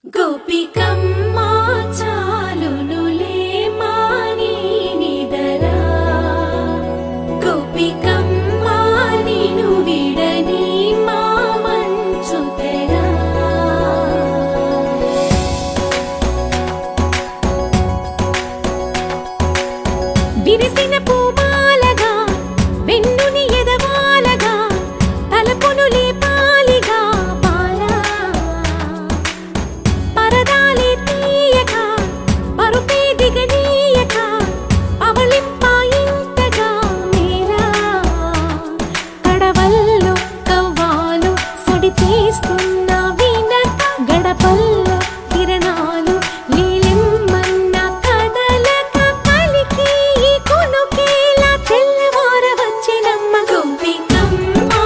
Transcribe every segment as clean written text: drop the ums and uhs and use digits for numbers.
గోపికమ్మా చాలునులే మాని నిదరా గోపికమ్మా నిను విడని మా మంచు తెరా విరిసిన పూమాలగా వెన్నుని ఎదవాలగా తలపును లేపాలిగా పాలా పరదాలే తీయక పరుపే దిగనీయక పవళింపాయింతగా మేరా కడవల్లో కవ్వాలు సడి చేస్తున్న వీణత గడపల్లో కిరణాలు లీలిమ్మన్న కదలక కలికి ఈ కొనుకేలా తెల్లవార వచ్చినమ్మ గోపికమ్మా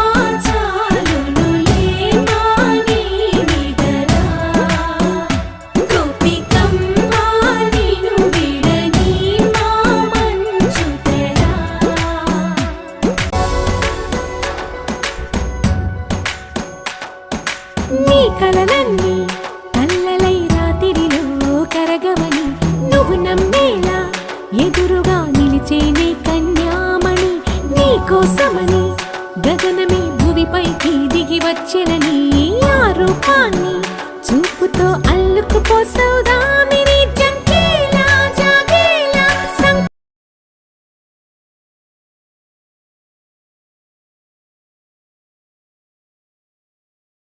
చాలునులే మాని నిదరా గోపికమ్మా నిను విడని మా మంచు తెరా నీ కలలన్నీ కల్లలై రాత్రిలో కరగవని నువ్వు నమ్మేలా ఎదురుగా నిలిచేనే కన్యామణి నీ కోసమని గగనమే భువిపైకి దిగి వచ్చెనని ఆ రూపాన్ని చూపుతో అల్లుకుపోసౌదామి